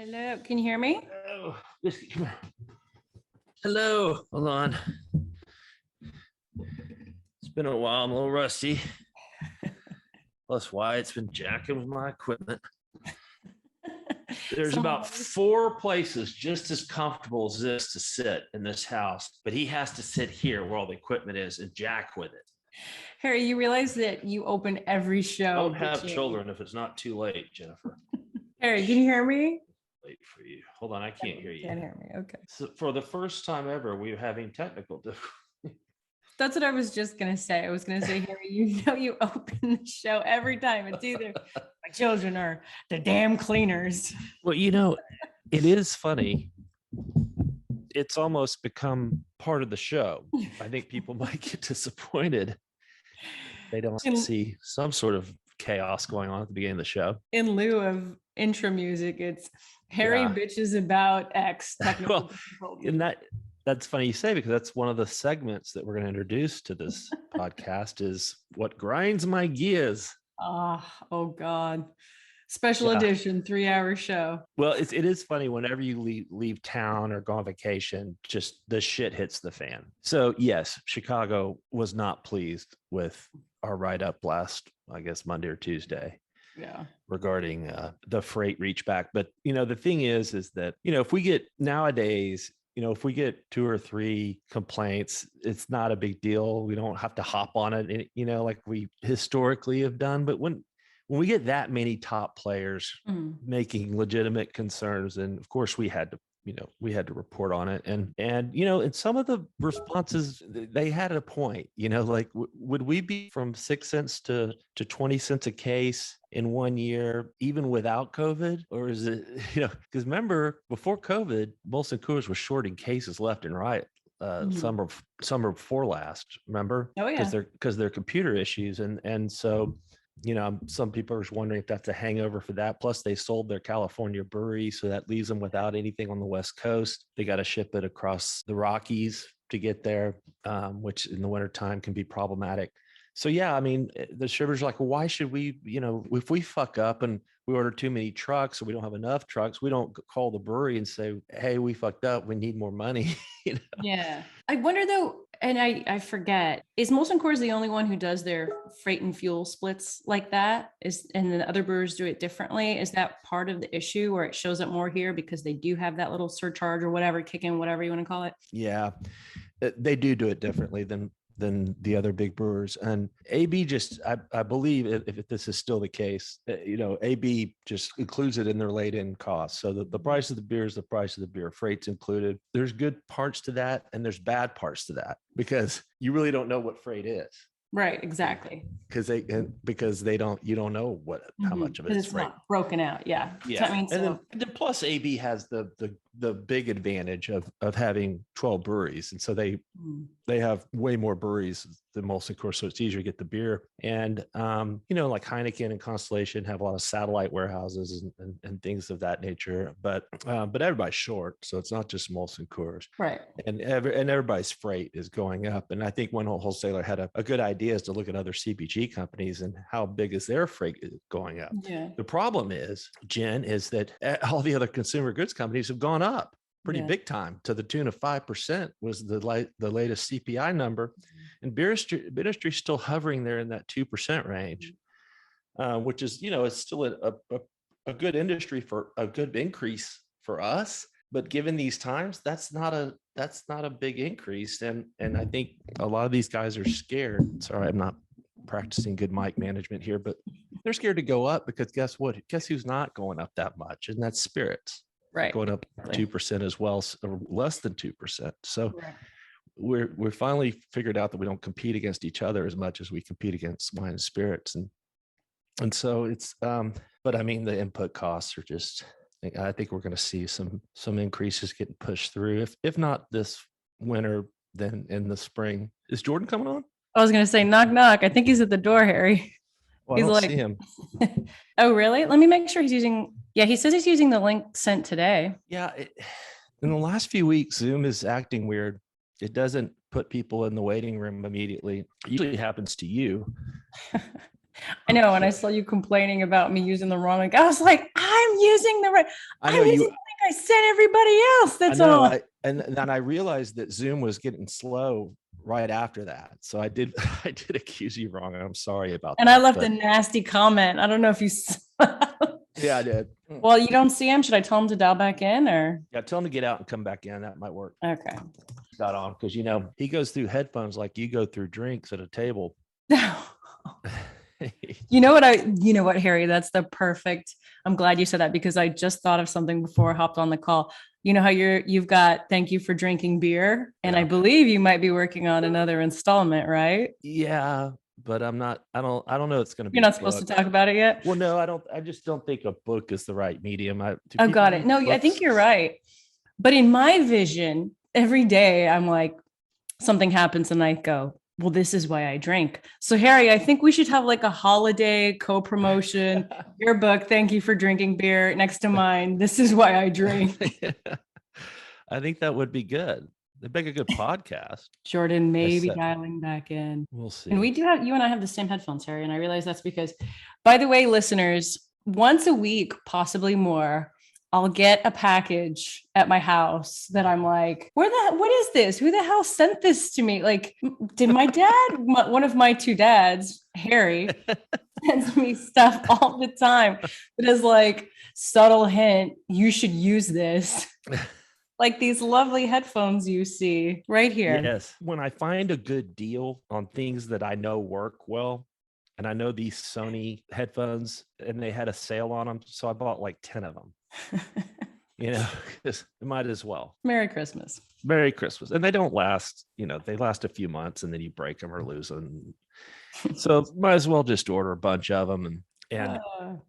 Hello, can you hear me? Oh, Biscuit, come here. Hello, hold on. It's been a while. I'm a little rusty. Plus, Wyatt's been jacking with my equipment. There's about 4 places just as comfortable as this to sit in this house, but he has to sit here where all the equipment is and jack with it. Harry, you realize that you open every show. Don't have children if it's not too late, Jennifer. Harry, can you hear me? Late for you. Hold on, I can't hear you. Can't hear me. Okay. So for the first time ever, we're having technical difficulties. That's what I was just gonna say. I was gonna say, Harry, you open the show every time. It's either my children or the damn cleaners. Well, it is funny. It's almost become part of the show. I think people might get disappointed. They don't see some sort of chaos going on at the beginning of the show. In lieu of intro music, it's Harry bitches about X. Well, and that's funny you say, because that's one of the segments that we're going to introduce to this podcast is what grinds my gears. Oh God. Special edition 3-hour show. Well, it is funny whenever you leave town or go on vacation, just the shit hits the fan. So yes, Chicago was not pleased with our write-up last, I guess, Monday or Tuesday. Yeah. Regarding the freight reach back. But, the thing is that, if we get nowadays, if we get 2 or 3 complaints, it's not a big deal. We don't have to hop on it, like we historically have done. But when we get that many top players making legitimate concerns, and of course we had to report on it. And some of the responses, they had a point, like would we be from 6 cents to 20 cents a case in 1 year, even without COVID? Or is it, because remember before COVID, Molson Coors was shorting cases left and right. Summer before last, remember? Oh yeah. Because their computer issues. And so, some people are wondering if that's a hangover for that. Plus, they sold their California brewery, so that leaves them without anything on the West Coast. They got to ship it across the Rockies to get there, which in the wintertime can be problematic. So, yeah, I mean, the shippers are like, well, why should we, if we fuck up and we order too many trucks or we don't have enough trucks, we don't call the brewery and say, hey, we fucked up, we need more money. Yeah. I wonder though, and I forget, is Molson Coors the only one who does their freight and fuel splits like that? And then other brewers do it differently? Is that part of the issue where it shows up more here because they do have that little surcharge or whatever, kick in, whatever you want to call it? Yeah, they do it differently than the other big brewers. And AB just, I believe if this is still the case, AB just includes it in their laid-in costs. So the price of the beer is the price of the beer. Freight's included. There's good parts to that and there's bad parts to that, because you really don't know what freight is. Right, exactly. Because you don't know how much of it is freight. Not broken out. Yeah. Yeah. And then plus AB has the big advantage of having 12 breweries. And so they have way more breweries than Molson Coors. So it's easier to get the beer. And, like Heineken and Constellation have a lot of satellite warehouses and things of that nature. But everybody's short. So it's not just Molson Coors. Right. And everybody's freight is going up. And I think one wholesaler had a good idea is to look at other CPG companies and how big is their freight going up. Yeah. The problem is, Jen, is that all the other consumer goods companies have gone up pretty big time, to the tune of 5% was the latest CPI number. And beer industry is still hovering there in that 2% range, which is, it's still a good industry for a good increase for us. But given these times, that's not a big increase. And I think a lot of these guys are scared. Sorry, I'm not practicing good mic management here, but they're scared to go up because guess what? Guess who's not going up that much? And that's spirits. Right. Going up 2% as well, or less than 2%. So we're finally figured out that we don't compete against each other as much as we compete against wine and spirits. And so it's, but I mean, the input costs are just, I think we're going to see some increases getting pushed through. If not this winter, then in the spring. Is Jordan coming on? I was going to say, knock, knock. I think he's at the door, Harry. Well, I don't see him. Oh, really? Let me make sure he's using. Yeah, he says he's using the link sent today. Yeah. In the last few weeks, Zoom is acting weird. It doesn't put people in the waiting room immediately. It usually happens to you. I know. And I saw you complaining about me using the wrong link. I was like, I'm using the right. I I'm know using you. the link I sent everybody else. I That's know. all. And then I realized that Zoom was getting slow right after that. So I did I did accuse you wrong. I'm sorry about And that. I left But a nasty comment. I don't know if you saw. yeah, I did. Well, you don't see him. Should I tell him to dial back in or? Yeah, tell him to get out and come back in. That might work. Okay. Got on because he goes through headphones like you go through drinks at a table. You know what, Harry, that's the perfect. I'm glad you said that because I just thought of something before I hopped on the call. You know how you've got thank you for drinking beer. And Yeah. I believe you might be working on another installment, right? Yeah, but I'm not. I don't know. It's going to be. You're not supposed to talk about it yet. Well, no, I don't. I just don't think a book is the right medium. Oh, got it. No, I think you're right. But in my vision, every day I'm like, something happens and I go, well, this is why I drink. So, Harry, I think we should have like a holiday co-promotion. Your book, thank you for drinking beer, next to mine. This is why I drink. I think that would be good. They'd make a good podcast. Jordan may be dialing back in. We'll see. And you and I have the same headphones, Harry. And I realize that's because, by the way, listeners, once a week, possibly more, I'll get a package at my house that I'm like, what is this? Who the hell sent this to me? Like, did my dad, one of my two dads, Harry, sends me stuff all the time that is like, subtle hint, you should use this. Like these lovely headphones you see right here. Yes. When I find a good deal on things that I know work well, and I know these Sony headphones and they had a sale on them. So I bought like 10 of them. Because it might as well. Merry Christmas. Merry Christmas. And they don't last, they last a few months and then you break them or lose them. So might as well just order a bunch of them. And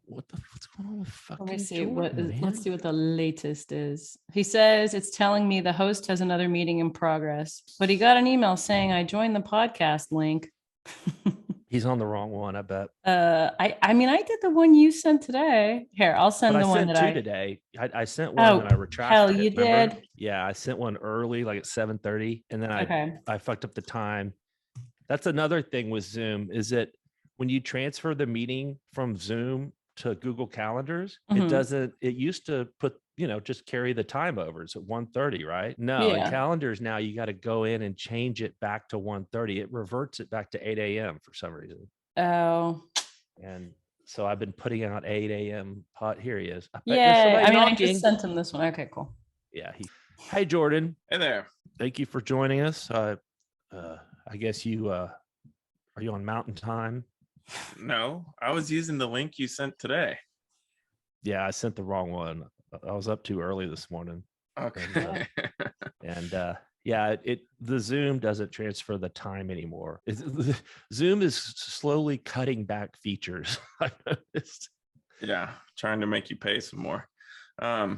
what's going on with fucking Let me see Jordan, let's see what the latest is. He says it's telling me the host has another meeting in progress, but he got an email saying I joined the podcast link. He's on the wrong one, I bet. I mean, I did the one you sent today. Here, I'll send the one that I today. I sent one and I retracted. Hell, you did? Yeah, I sent one early, like at 7:30, and then I fucked up the time. That's another thing with Zoom is that when you transfer the meeting from Zoom to Google Calendars, it used to put, just carry the time over. It's at 1:30, right? No, in calendars now you got to go in and change it back to 1:30. It reverts it back to 8 a.m. for some reason. Oh. And so I've been putting out 8 a.m. Here he is. I just sent him this one. Okay, cool. Yeah. Hey, Jordan. Hey there. Thank you for joining us. I guess you are you on Mountain Time? No, I was using the link you sent today. Yeah, I sent the wrong one. I was up too early this morning. Okay. The Zoom doesn't transfer the time anymore. Zoom is slowly cutting back features. I've noticed. Yeah, trying to make you pay some more. I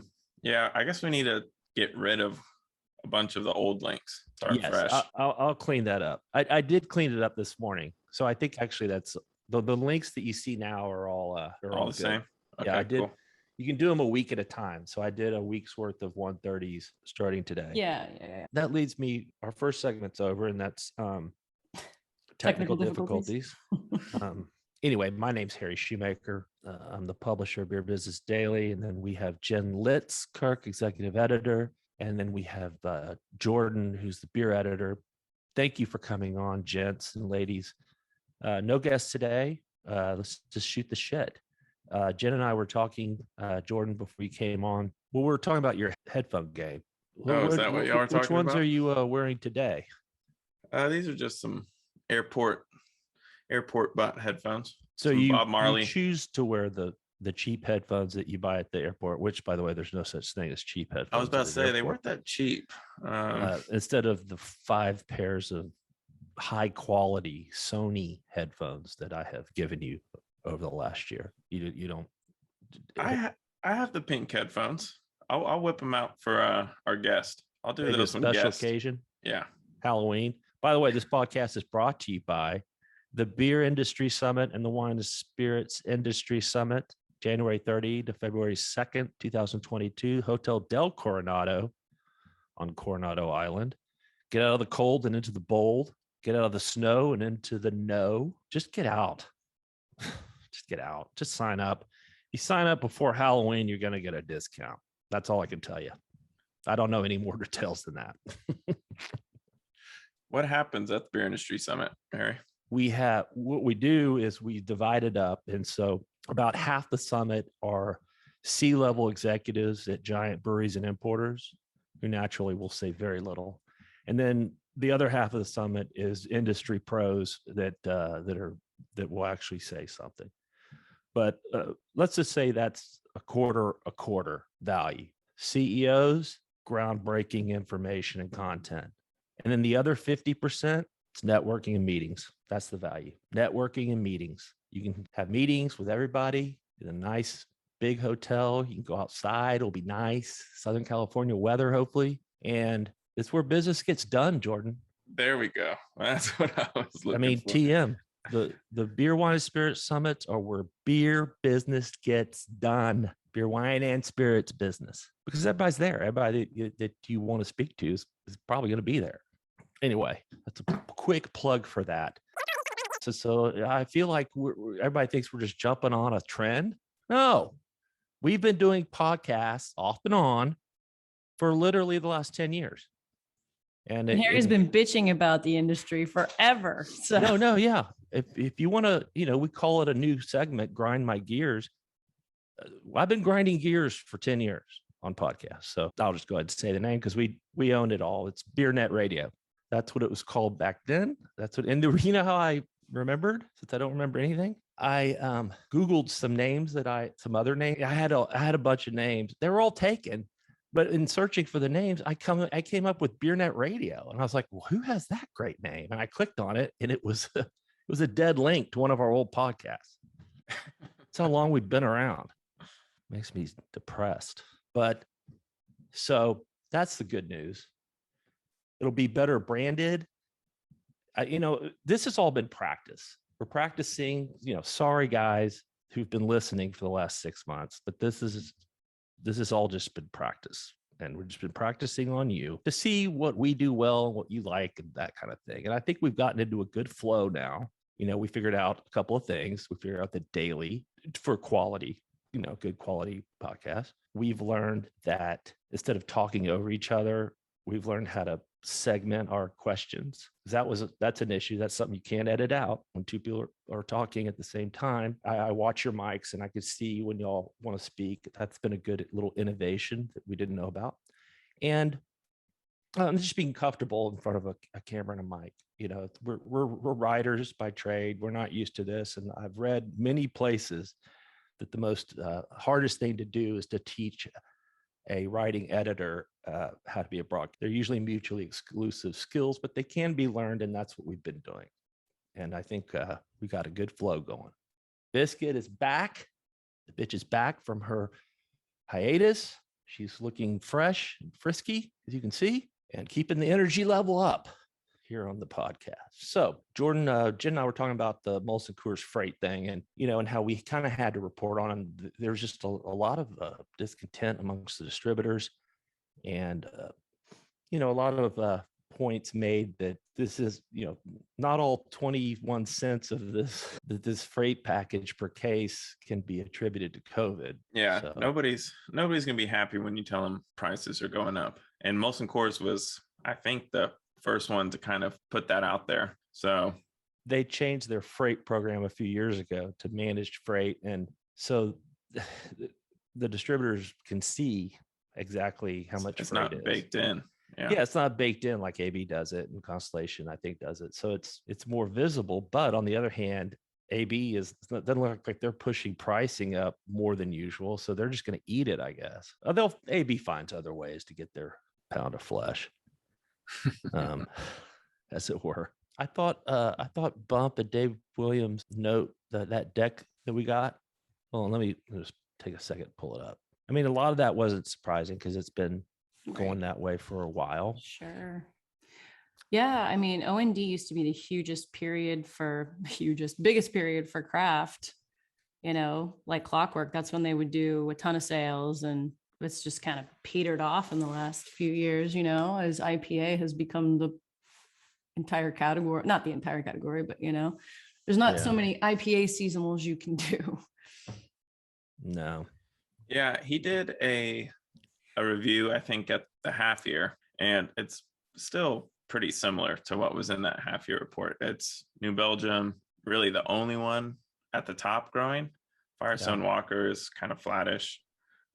guess we need to get rid of a bunch of the old links. Start fresh. I'll clean that up. I did clean it up this morning. So I think actually that's the links that you see now are all the same. Okay, yeah, I did. Cool. You can do them a week at a time. So I did a week's worth of 1:30s starting today. Yeah. That leads me, our first segment's over, and that's technical difficulties. Anyway, my name's Harry Shoemaker. I'm the publisher of Beer Business Daily. And then we have Jenn Litz, Kirk, executive editor. And then we have Jordan, who's the beer editor. Thank you for coming on, gents and ladies. No guests today. Let's just shoot the shit. Jenn and I were talking, Jordan, before you came on. Well, we were talking about your headphone game. Is that what y'all are talking about? Which ones are you wearing today? These are just some airport bought headphones. So Bob Marley. You choose to wear the cheap headphones that you buy at the airport, which, by the way, there's no such thing as cheap headphones. I was about to say they weren't that cheap. Instead of the 5 pairs of high quality Sony headphones that I have given you over the last year, you don't. I have the pink headphones. I'll whip them out for our guest. I'll do this one special occasion. Yeah, Halloween. By the way, this podcast is brought to you by the Beer Industry Summit and the Wine and Spirits Industry Summit, January 30 to February 2nd, 2022, Hotel Del Coronado on Coronado Island. Get out of the cold and into the bold. Get out of the snow and into the no. Just get out. just get out, just sign up. You sign up before Halloween, you're going to get a discount. That's all I can tell you. I don't know any more details than that. What happens at the Beer Industry Summit, Harry? What we do is we divide it up. And so about half the summit are C-level executives at giant breweries and importers who naturally will say very little. And then the other half of the summit is industry pros that will actually say something. But let's just say that's a quarter value. CEOs, groundbreaking information and content. And then the other 50%, it's networking and meetings. That's the value. Networking and meetings. You can have meetings with everybody in a nice big hotel. You can go outside. It'll be nice. Southern California weather, hopefully. And it's where business gets done, Jordan. There we go. That's what I was looking for. TM. The beer, wine, and spirits summits are where beer business gets done. Beer, wine, and spirits business. Because everybody's there. Everybody that you want to speak to is probably going to be there. Anyway, that's a quick plug for that. So I feel like everybody thinks we're just jumping on a trend. No, we've been doing podcasts off and on for literally the last 10 years. And Harry's been bitching about the industry forever. So no, yeah. If you want to, we call it a new segment, Grind My Gears. I've been grinding gears for 10 years on podcasts. So I'll just go ahead and say the name because we owned it all. It's Beernet Radio. That's what it was called back then. That's what, and you know how I remembered, since I don't remember anything? I Googled some other names. I had a bunch of names. They were all taken. But in searching for the names, I came up with Beernet Radio. And I was like, well, who has that great name? And I clicked on it and it was a dead link to one of our old podcasts. That's how long we've been around. Makes me depressed. But so that's the good news. It'll be better branded. This has all been practice. We're practicing, sorry guys who've been listening for the last 6 months, but this has all just been practice. And we've just been practicing on you to see what we do well and what you like and that kind of thing. And I think we've gotten into a good flow now. We figured out a couple of things. We figured out the daily for quality, good quality podcast. We've learned that instead of talking over each other, we've learned how to segment our questions. That's an issue. That's something you can't edit out when two people are talking at the same time. I watch your mics and I can see when y'all want to speak. That's been a good little innovation that we didn't know about. And just being comfortable in front of a camera and a mic. We're writers by trade. We're not used to this. And I've read many places that the most hardest thing to do is to teach a writing editor how to be a broadcaster. They're usually mutually exclusive skills, but they can be learned, and that's what we've been doing. And I think we got a good flow going. Biscuit is back. The bitch is back from her hiatus. She's looking fresh and frisky, as you can see, and keeping the energy level up here on the podcast. So Jordan, Jen and I were talking about the Molson Coors freight thing and, and how we kind of had to report on it. There's just a lot of discontent amongst the distributors and, a lot of points made that this is, not all 21 cents of this freight package per case can be attributed to COVID. Yeah. So nobody's going to be happy when you tell them prices are going up. And Molson Coors was, I think, the first one to kind of put that out there. So they changed their freight program a few years ago to managed freight. And so the distributors can see exactly how much it's freight not is baked in. Yeah, it's not baked in like AB does it and Constellation, I think, does it. So it's more visible. But on the other hand, AB doesn't look like they're pushing pricing up more than usual. So they're just going to eat it, I guess. AB finds other ways to get their pound of flesh. As it were. I thought Bump and Dave Williams note that deck that we got. Well, let me just take a second, pull it up. I mean, a lot of that wasn't surprising because it's been going that way for a while. Sure. Yeah. I mean, O&D used to be the biggest period for craft, like clockwork. That's when they would do a ton of sales, and it's just kind of petered off in the last few years, as IPA has become the entire category, not the entire category, but, There's not Yeah. so many IPA seasonals you can do. No. Yeah, he did a review, I think, at the half year, and it's still pretty similar to what was in that half year report. It's New Belgium, really the only one at the top growing. Firestone Walker is kind of flattish.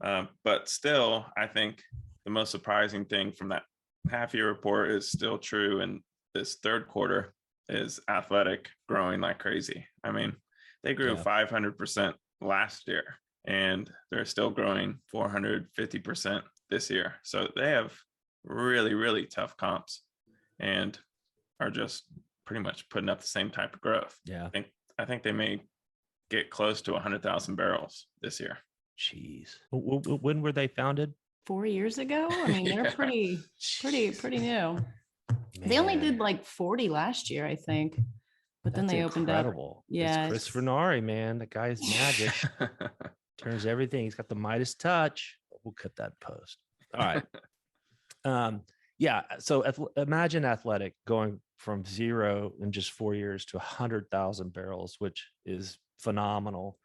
But still, I think the most surprising thing from that half year report is still true in this third quarter is Athletic growing like crazy. I mean, they grew 500% last year, and they're still growing 450% this year. So they have really, really tough comps and are just pretty much putting up the same type of growth. Yeah. I think they may get close to 100,000 barrels this year. Jeez. When were they founded? 4 years ago. I mean, they're pretty new. Man. They only did like 40 last year, I think. But then they opened up. Yeah. It's Chris Vernari, man. The guy's magic. Turns everything. He's got the Midas touch. We'll cut that post. All right. Yeah. So imagine Athletic going from 0 in just 4 years to 100,000 barrels, which is phenomenal.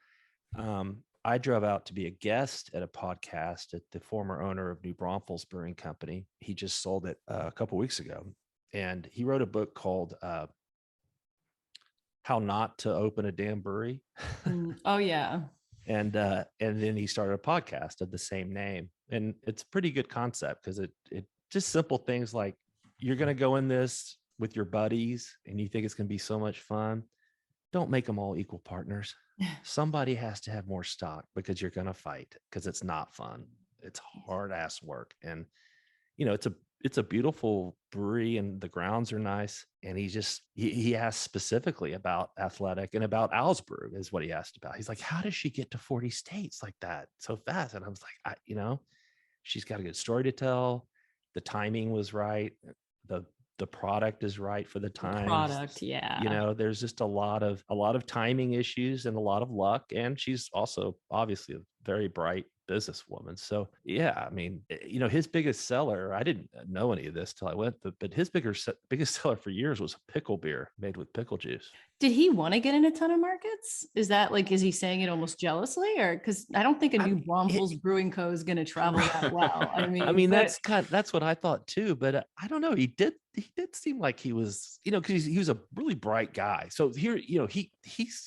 I drove out to be a guest at a podcast at the former owner of New Braunfels Brewing Company. He just sold it a couple weeks ago, and he wrote a book called How Not to Open a Damn Brewery. Oh yeah. And then he started a podcast of the same name, and it's a pretty good concept because it just simple things like you're going to go in this with your buddies and you think it's going to be so much fun. Don't make them all equal partners. Somebody has to have more stock because you're going to fight because it's not fun. It's hard ass work. And, it's a beautiful brewery and the grounds are nice. And he asked specifically about Athletic and about Al's Brew is what he asked about. He's like, how does she get to 40 states like that so fast? And I was like, she's got a good story to tell. The timing was right. The product is right for the time. Yeah. There's just a lot of timing issues and a lot of luck. And she's also obviously a very bright businesswoman. So yeah, I mean, his biggest seller, I didn't know any of this till I went, but his biggest seller for years was a pickle beer made with pickle juice. Did he want to get in a ton of markets? Is he saying it almost jealously, or because I don't think a New Braunfels Brewing Co is going to travel that well. That's what I thought too, but I don't know. He did seem like he was, because he was a really bright guy. So here, he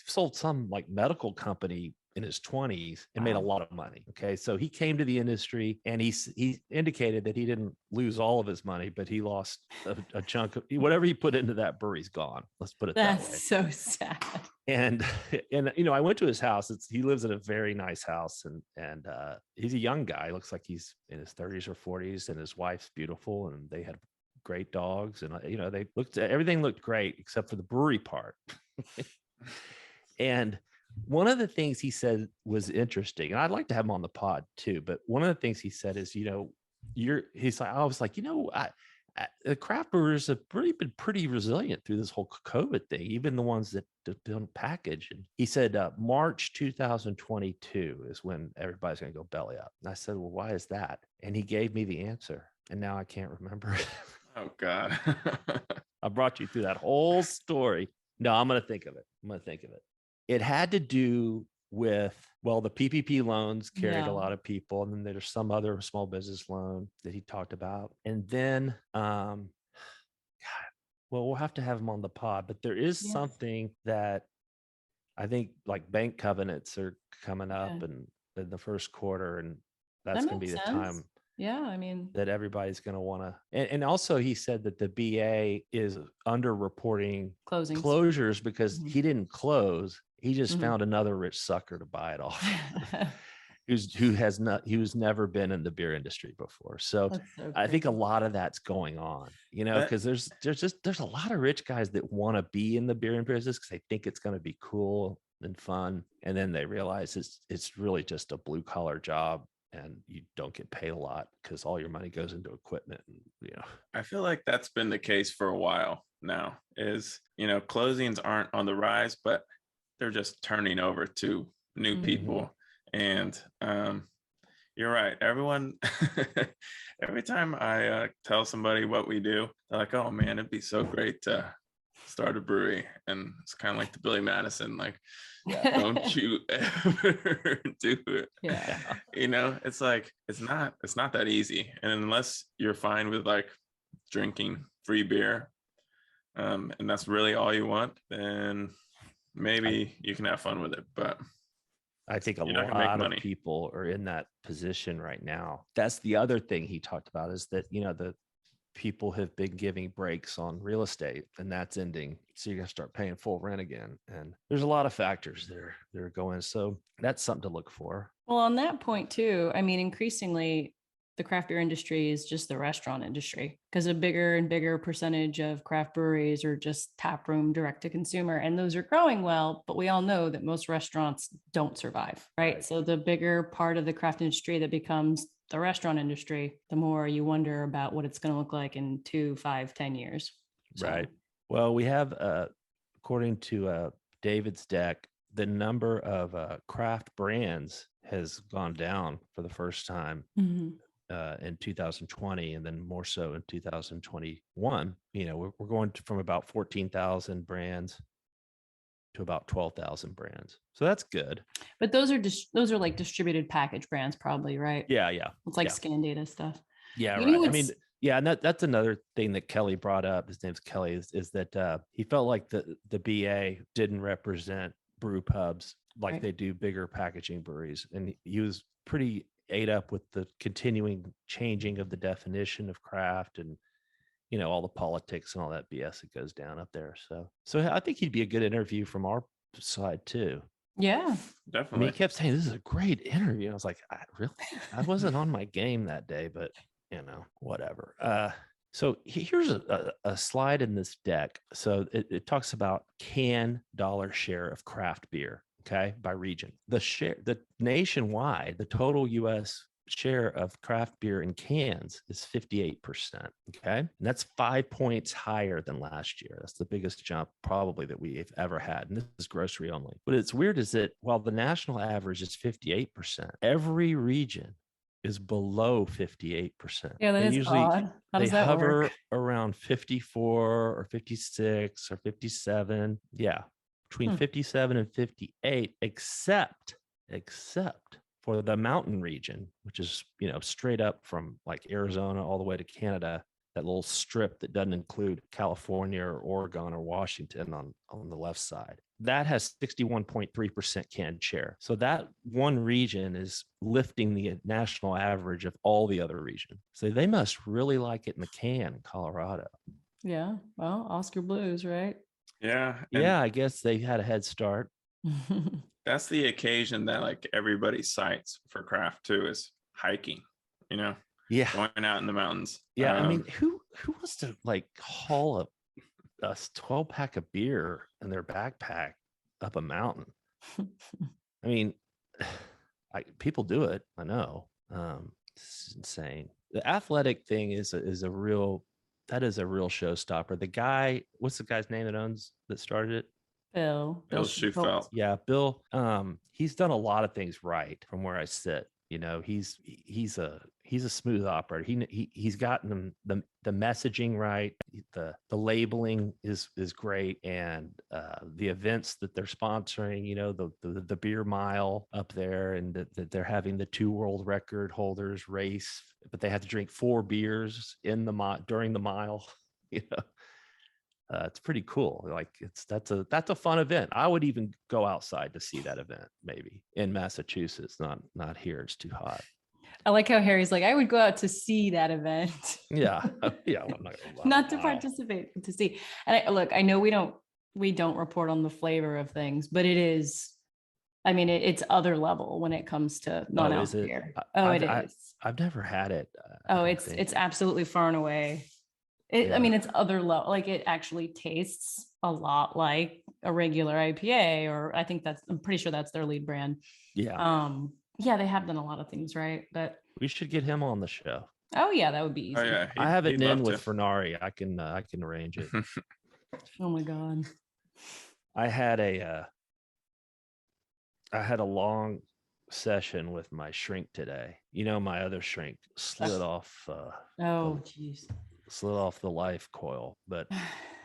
sold some like medical company in his 20s and made a lot of money. Okay. So he came to the industry and he indicated that he didn't lose all of his money, but he lost a chunk of whatever he put into that brewery's gone. Let's put it that way. That's so sad. And I went to his house. He lives in a very nice house and he's a young guy. Looks like he's in his 30s or 40s, and his wife's beautiful and they had great dogs, and everything looked great except for the brewery part. And one of the things he said was interesting, and I'd like to have him on the pod too, but one of the things he said is, I was like, the craft brewers have really been pretty resilient through this whole COVID thing, even the ones that don't package. And he said, March 2022 is when everybody's going to go belly up. And I said, well, why is that? And he gave me the answer, and now I can't remember it. Oh God. I brought you through that whole story. No, I'm going to think of it. It had to do with, the PPP loans carried a lot of people. And then there's some other small business loan that he talked about. And then, we'll have to have him on the pod, but there is something that I think like bank covenants are coming up in the first quarter. And that's going to be the time. Yeah, I mean, that everybody's going to want to, and also he said that the BA is underreporting closures because he didn't close. He just found another rich sucker to buy it off, who's never been in the beer industry before. So I think a lot of that's going on, because there's a lot of rich guys that want to be in the beer business because they think it's going to be cool and fun, and then they realize it's really just a blue collar job. And you don't get paid a lot because all your money goes into equipment. And, I feel like that's been the case for a while now. Closings aren't on the rise, but they're just turning over to new people. And you're right. Everyone, every time I tell somebody what we do, they're like, "Oh man, it'd be so great to start a brewery, and it's kind of like the Billy Madison, like, don't you ever do it. Yeah. You know, it's like it's not that easy, and unless you're fine with like drinking free beer, and that's really all you want, then maybe you can have fun with it, but I think a you're not gonna make lot of money. people are in that position right now. That's the other thing he talked about, is that, you know, the people have been giving breaks on real estate, and that's ending. So you're going to start paying full rent again. And there's a lot of factors there that are going. So that's something to look for. Well, on that point too, I mean, increasingly the craft beer industry is just the restaurant industry, because a bigger and bigger percentage of craft breweries are just tap room direct to consumer, and those are growing well, but we all know that most restaurants don't survive, right? So the bigger part of the craft industry that becomes the restaurant industry, the more you wonder about what it's going to look like in 2, 5, 10 years. So. Right. Well, we have, according to David's deck, the number of craft brands has gone down for the first time in 2020, and then more so in 2021. You know, we're going from about 14,000 brands to about 12,000 brands. So that's good. But those are like distributed package brands, probably, right? Yeah. It's like scan data stuff. Yeah, You right. know, I mean, yeah, and that's another thing that Kelly brought up. His name's Kelly, is that he felt like the BA didn't represent brew pubs like Right. they do bigger packaging breweries. And he was pretty ate up with the continuing changing of the definition of craft, and, you know, all the politics and all that BS that goes down up there. So I think he'd be a good interview from our side too. Yeah. I mean, Definitely. he kept saying, this is a great interview. I was like, I wasn't on my game that day, but, you know, whatever. So here's a slide in this deck. So it talks about dollar share of craft beer, okay, by region. The nationwide, the total U.S. share of craft beer in cans is 58%. Okay. And that's 5 points higher than last year. That's the biggest jump probably that we've ever had. And this is grocery only. But it's weird is that while the national average is 58%, every region is below 58%. Yeah, that is odd. How does that hover work? around 54 or 56 or 57. Yeah. Between 57 and 58, except for the mountain region, which is, you know, straight up from like Arizona all the way to Canada, that little strip that doesn't include California or Oregon or Washington on the left side. That has 61.3% can share. So that one region is lifting the national average of all the other regions. So they must really like it in the can in Colorado. Yeah. Well, Oscar Blues, right? Yeah. Yeah, I guess they had a head start. That's the occasion that like everybody cites for craft too, is hiking, you know, going out in the mountains. Yeah. I mean, who wants to like haul a 12-pack of beer in their backpack up a mountain? I mean, people do it. I know. It's insane. The athletic thing is a real showstopper. The guy, what's the guy's name that started it? Bill Schufelt. Yeah, Bill. He's done a lot of things right from where I sit. You know, he's a smooth operator. He's gotten the messaging right. The labeling is great, and the events that they're sponsoring. You know, the beer mile up there, and that they're having the 2 world record holders race, but they have to drink 4 beers in the during the mile. You know. It's pretty cool. Like that's a fun event. I would even go outside to see that event, maybe in Massachusetts, not here. It's too hot. I like how Harry's like, I would go out to see that event. Yeah. Yeah. Well, not to participate, but to see. And I know we don't report on the flavor of things, but it is, I mean, it's other level when it comes to non-alc beer. It is. I've never had it. It's absolutely far and away. I mean, it's other level. Like it actually tastes a lot like a regular IPA, or I'm pretty sure that's their lead brand. Yeah. Yeah, they have done a lot of things right, but we should get him on the show. Oh yeah, that would be easy. Oh, yeah. I have it in with Fernari. I can arrange it. Oh my God. I had a long session with my shrink today. You know, my other shrink slid off. Oh geez. Slid off the life coil, but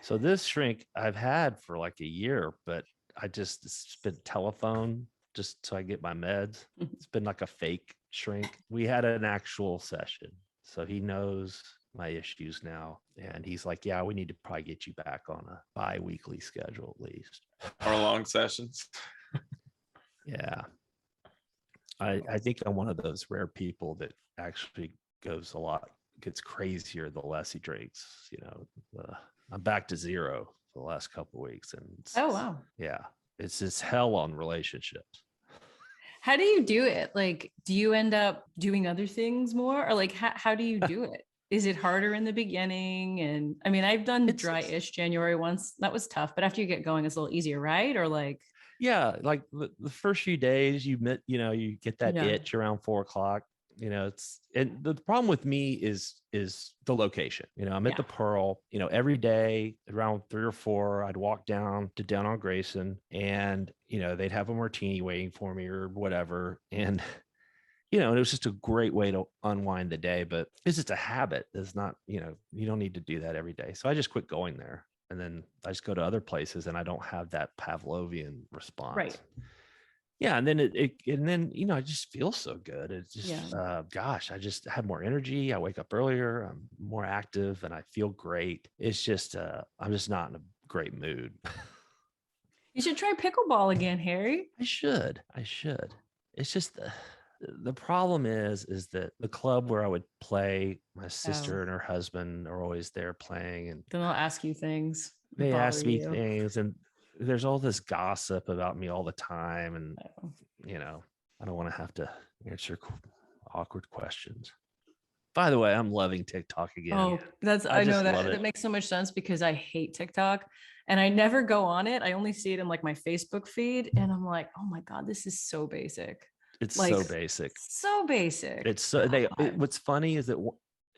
So this shrink I've had for like a year, but it's been telephone just so I get my meds. It's been like a fake shrink. We had an actual session. So he knows my issues now. And he's like, yeah, we need to probably get you back on a bi-weekly schedule at least. Or long sessions. Yeah. I think I'm one of those rare people that actually gets crazier the less he drinks. I'm back to zero for the last couple of weeks. And Oh, wow. Yeah. It's just hell on relationships. How do you do it? Like, do you end up doing other things more? Or like, how do you do it? Is it harder in the beginning? And I mean, I've done dry-ish January once. That was tough. But after you get going, it's a little easier, right? Or like, yeah, like the first few days you get that itch around 4:00. And the problem with me is the location. I'm at the Pearl, every day around 3 or 4, I'd walk down on Grayson and, they'd have a martini waiting for me or whatever. And, it was just a great way to unwind the day, but it's just a habit. It's not, you don't need to do that every day. So I just quit going there. And then I just go to other places and I don't have that Pavlovian response. Right. Yeah. And then I just feel so good. It's just, gosh, I just have more energy. I wake up earlier. I'm more active and I feel great. It's just, I'm just not in a great mood. You should try pickleball again, Harry. I should. It's just the problem is that the club where I would play, my sister and her husband are always there playing. And then they'll ask you things. They ask me things and there's all this gossip about me all the time. And, I don't want to have to answer awkward questions. By the way, I'm loving TikTok again. Oh, I know that makes so much sense because I hate TikTok and I never go on it. I only see it in like my Facebook feed and I'm like, oh my God, this is so basic. It's like, so basic. So basic. It's so what's funny is that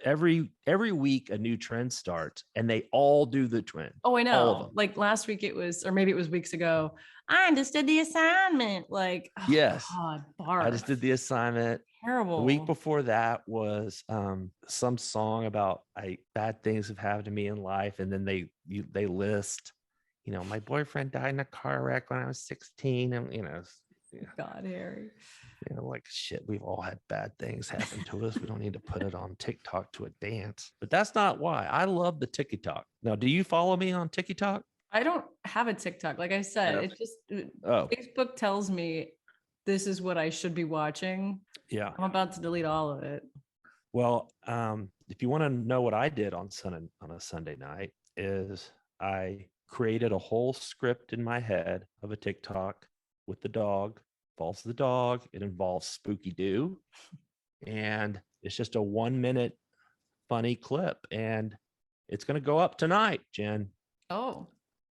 every week a new trend starts and they all do the trend. Oh, I know. Like last week or maybe it was weeks ago. I just did the assignment. Like, oh yes, God, I just did the assignment. Terrible. The week before that was some song about bad things have happened to me in life. And then they list, my boyfriend died in a car wreck when I was 16. And, God, Harry. Like shit, we've all had bad things happen to us. We don't need to put it on TikTok to a dance. But that's not why. I love the TikTok. Now, do you follow me on TikTok? I don't have a TikTok. Like I said, it just Facebook tells me this is what I should be watching. Yeah. I'm about to delete all of it. Well, if you want to know what I did on a Sunday night is I created a whole script in my head of a TikTok with the dog. Involves the dog. It involves Spooky Doo. And it's just a 1-minute funny clip. And it's going to go up tonight, Jen. Oh.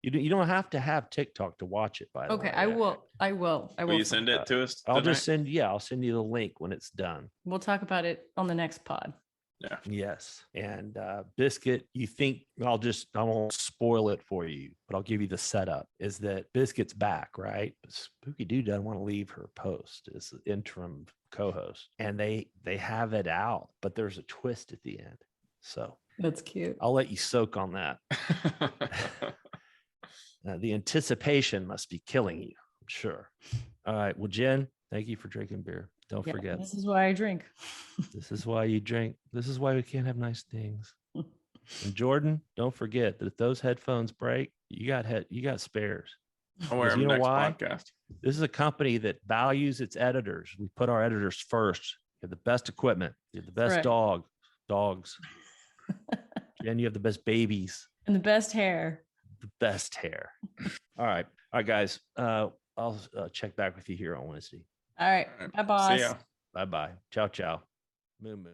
You don't have to have TikTok to watch it, by the way. Okay, I will. Will you send it to us? I'll send you the link when it's done. We'll talk about it on the next pod. Yeah. Yes. And Biscuit, I won't spoil it for you, but I'll give you the setup is that Biscuit's back, right? But Spooky Doo doesn't want to leave her post as the interim co-host. And they have it out, but there's a twist at the end. So that's cute. I'll let you soak on that. The anticipation must be killing you, I'm sure. All right. Well, Jen, thank you for drinking beer. Don't forget. This is why I drink. This is why you drink. This is why we can't have nice things. And Jordan, don't forget that if those headphones break, you got spares. I'll wear them next podcast. This is a company that values its editors. We put our editors first. You have the best equipment. You have the best dogs. And you have the best babies. And the best hair. The best hair. All right, guys. I'll check back with you here on Wednesday. All right. Bye, boss. See ya. Bye. Ciao. Moo moo.